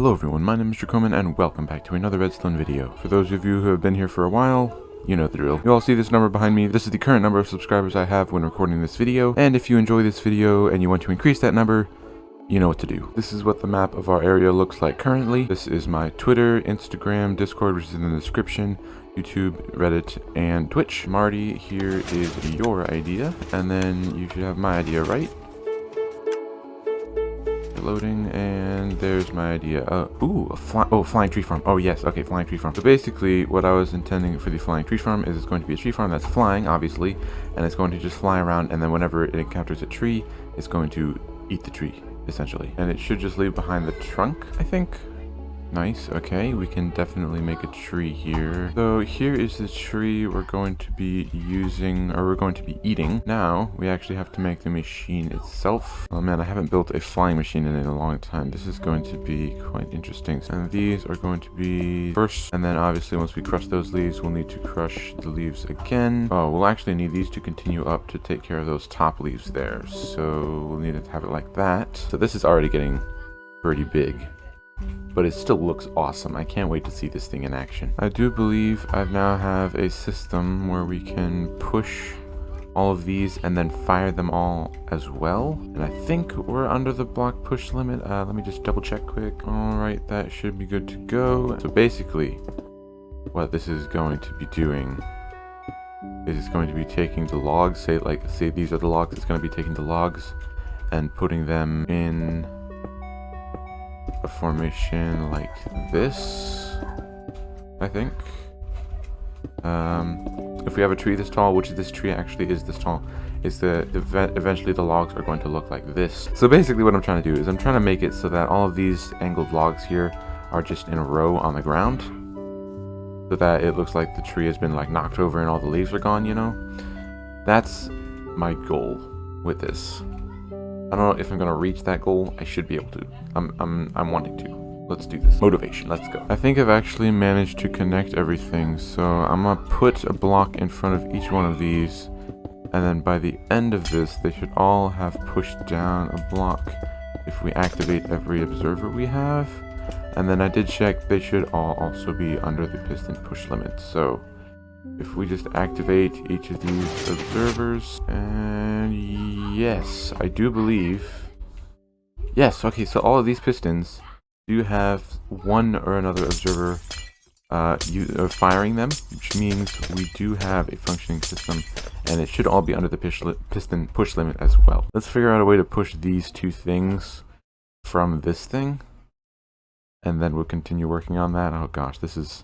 Hello everyone, my name is Dracoman and welcome back to another Redstone video. For those of you who have been here for a while, you know the drill. You all see this number behind me. This is the current number of subscribers I have when recording this video, and if you enjoy this video and you want to increase that number, you know what to do. This is what the map of our area looks like currently. This is my Twitter, Instagram, Discord, which is in the description, YouTube, Reddit, and Twitch. Marty, here is your idea, and then you should have my idea, right? Loading, and there's my idea. Flying tree farm. Oh yes, okay, flying tree farm. So basically what I was intending for the flying tree farm is it's going to be a tree farm that's flying, obviously, and it's going to just fly around, and then whenever it encounters a tree, it's going to eat the tree, essentially. And it should just leave behind the trunk, I think. Nice, okay, we can definitely make a tree here. So here is the tree we're going to be using, or we're going to be eating. Now, we actually have to make the machine itself. Oh man, I haven't built a flying machine in a long time. This is going to be quite interesting. And these are going to be first, and then obviously once we crush those leaves, we'll need to crush the leaves again. Oh, we'll actually need these to continue up to take care of those top leaves there. So we'll need to have it like that. So this is already getting pretty big, but it still looks awesome. I can't wait to see this thing in action. I do believe I now have a system where we can push all of these and then fire them all as well. And I think we're under the block push limit. Let me just double check quick. All right, that should be good to go. So basically what this is going to be doing is it's going to be taking the logs, say these are the logs, it's going to be taking the logs and putting them in a formation like this, I think. If we have a tree this tall, which this tree actually is this tall, is eventually the logs are going to look like this. So basically what I'm trying to do is I'm trying to make it so that all of these angled logs here are just in a row on the ground, so that it looks like the tree has been like knocked over and all the leaves are gone, you know? That's my goal with this. I don't know if I'm gonna reach that goal. I should be able to. I'm wanting to. Let's do this. Motivation, let's go. I think I've actually managed to connect everything, so I'm gonna put a block in front of each one of these, and then by the end of this, they should all have pushed down a block if we activate every observer we have. And then I did check, they should all also be under the piston push limit. So if we just activate each of these observers, and yes, I do believe, yes, okay, so all of these pistons do have one or another observer firing them, which means we do have a functioning system, and it should all be under the piston push limit as well. Let's figure out a way to push these two things from this thing, and then we'll continue working on that. Oh gosh, this is,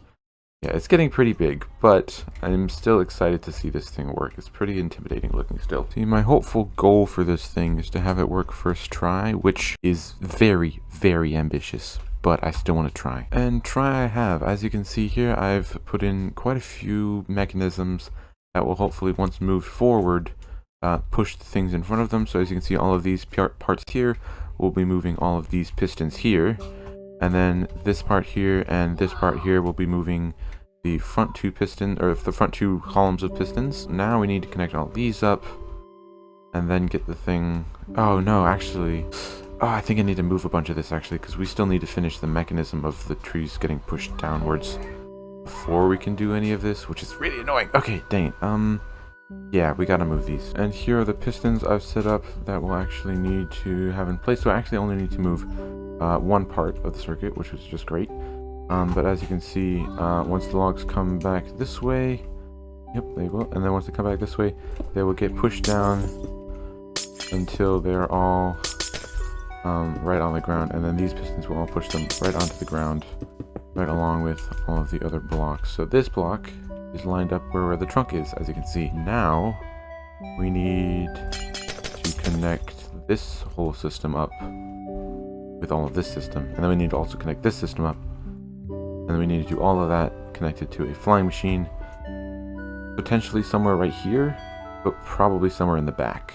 yeah, it's getting pretty big, but I'm still excited to see this thing work. It's pretty intimidating looking still. See, my hopeful goal for this thing is to have it work first try, which is very, very ambitious, but I still want to try. And try I have. As you can see here, I've put in quite a few mechanisms that will hopefully, once moved forward, push the things in front of them. So as you can see, all of these parts here will be moving all of these pistons here. And then this part here and this part here will be moving the front two piston, or the front two columns of pistons. Now we need to connect all these up and then get the thing. Oh no, actually, I think I need to move a bunch of this actually, because we still need to finish the mechanism of the trees getting pushed downwards before we can do any of this, which is really annoying. Okay, dang it. Yeah, we gotta move these. And here are the pistons I've set up that we'll actually need to have in place. So I actually only need to move one part of the circuit, which was just great. But as you can see, once the logs come back this way, yep, they will, and then once they come back this way, they will get pushed down until they're all right on the ground, and then these pistons will all push them right onto the ground, right along with all of the other blocks. So this block is lined up where the trunk is, as you can see. Now we need to connect this whole system up with all of this system, and then we need to also connect this system up, and then we need to do all of that connected to a flying machine, potentially somewhere right here, but probably somewhere in the back.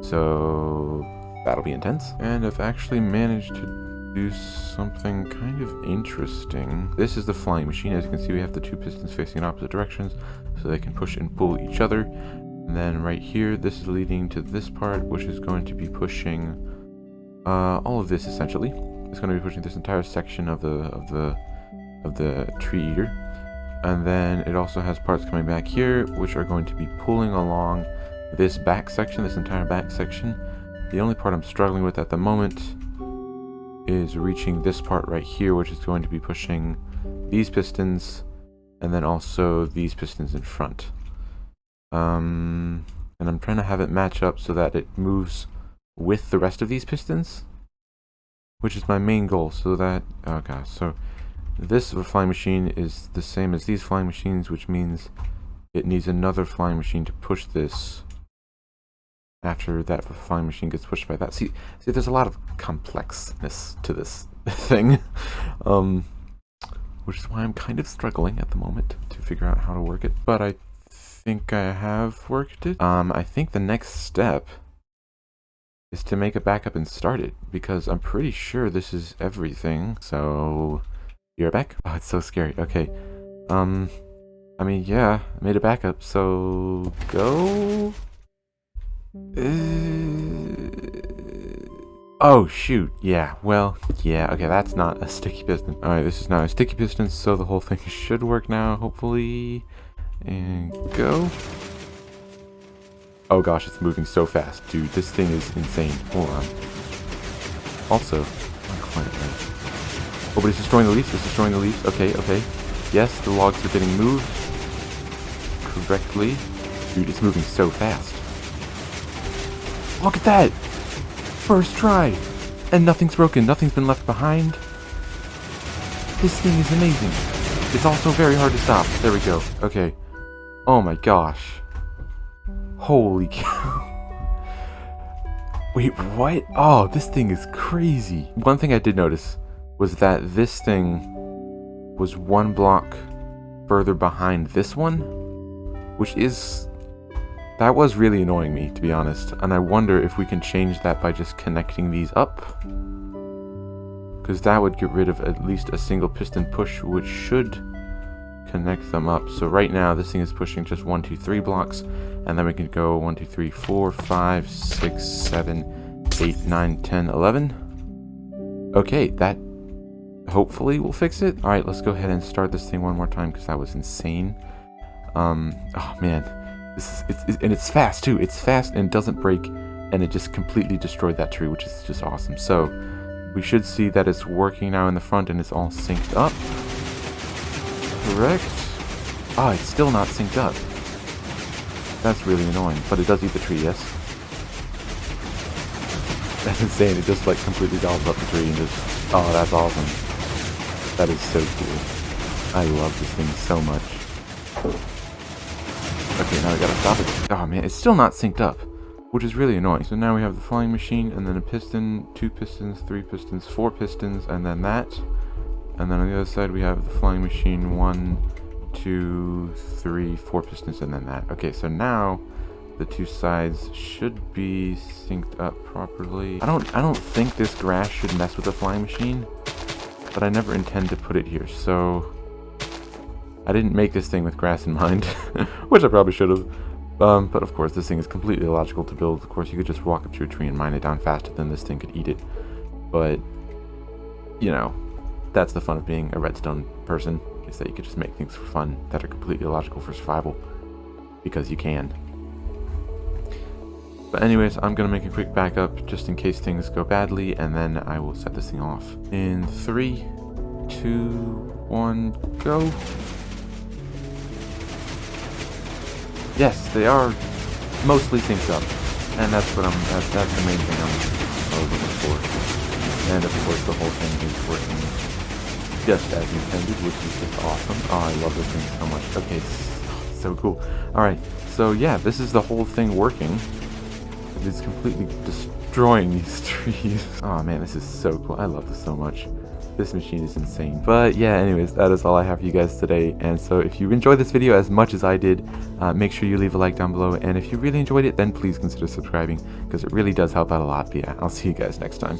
So that'll be intense. And I've actually managed to do something kind of interesting. This is the flying machine. As you can see, we have the two pistons facing in opposite directions, so they can push and pull each other. And then right here, this is leading to this part, which is going to be pushing all of this essentially. It's going to be pushing this entire section of the tree eater. And then it also has parts coming back here, which are going to be pulling along this back section, this entire back section. The only part I'm struggling with at the moment is reaching this part right here, which is going to be pushing these pistons, and then also these pistons in front. And I'm trying to have it match up so that it moves with the rest of these pistons, which is my main goal, so that, oh gosh, so this flying machine is the same as these flying machines, which means it needs another flying machine to push this after that flying machine gets pushed by that. See, there's a lot of complexness to this thing, which is why I'm kind of struggling at the moment to figure out how to work it, but I think I have worked it. I think the next step is to make a backup and start it, because I'm pretty sure this is everything. So you're back? Oh, it's so scary. Okay. I mean, yeah, I made a backup, so go. Oh shoot, yeah, well, yeah, okay, that's not a sticky piston. Alright, this is now a sticky piston, so the whole thing should work now, hopefully. And go. Oh gosh, it's moving so fast, dude, this thing is insane. Hold on. Also, not quite right. Oh, but it's destroying the leaves, it's destroying the leaves. Okay, okay. Yes, the logs are getting moved correctly. Dude, it's moving so fast. Look at that! First try! And nothing's broken, nothing's been left behind. This thing is amazing. It's also very hard to stop. There we go. Okay. Oh my gosh. Holy cow. Wait, what? Oh, this thing is crazy. One thing I did notice was that this thing was one block further behind this one, which is... that was really annoying me, to be honest, and I wonder if we can change that by just connecting these up, because that would get rid of at least a single piston push, which should connect them up. So right now this thing is pushing just 1, 2, 3 blocks, and then we can go 1, 2, 3, 4, 5, 6, 7, 8, 9, 10, 11. Okay, that hopefully will fix it. Alright, let's go ahead and start this thing one more time, because that was insane. Oh man. It's fast too. It's fast and doesn't break, and it just completely destroyed that tree, which is just awesome. So we should see that it's working now in the front and it's all synced up. Correct. Ah, it's still not synced up. That's really annoying, but it does eat the tree, yes? That's insane. It just like completely gobbles up the tree and just... oh, that's awesome. That is so cool. I love this thing so much. Okay, now we gotta stop it. Oh man, it's still not synced up, which is really annoying. So now we have the flying machine, and then a piston, 2 pistons, 3 pistons, 4 pistons, and then that. And then on the other side we have the flying machine, 1, 2, 3, 4 pistons, and then that. Okay, so now the 2 sides should be synced up properly. I don't think this grass should mess with the flying machine, but I never intend to put it here, so I didn't make this thing with grass in mind, which I probably should have. But of course, this thing is completely illogical to build. Of course, you could just walk up to a tree and mine it down faster than this thing could eat it. But, you know, that's the fun of being a redstone person, is that you could just make things for fun that are completely illogical for survival. Because you can. But anyways, I'm going to make a quick backup just in case things go badly, and then I will set this thing off. In 3, 2, 1, go! Yes, they are mostly synced up, and that's what that's the main thing I'm looking for. And of course, the whole thing is working just as intended, which is just awesome. Oh, I love this thing so much. Okay, so cool. All right, so yeah, this is the whole thing working. It is completely destroying these trees. Oh man, this is so cool. I love this so much. This machine is insane. But yeah, anyways, that is all I have for you guys today. And so if you enjoyed this video as much as I did, make sure you leave a like down below. And if you really enjoyed it, then please consider subscribing, because it really does help out a lot. But yeah, I'll see you guys next time.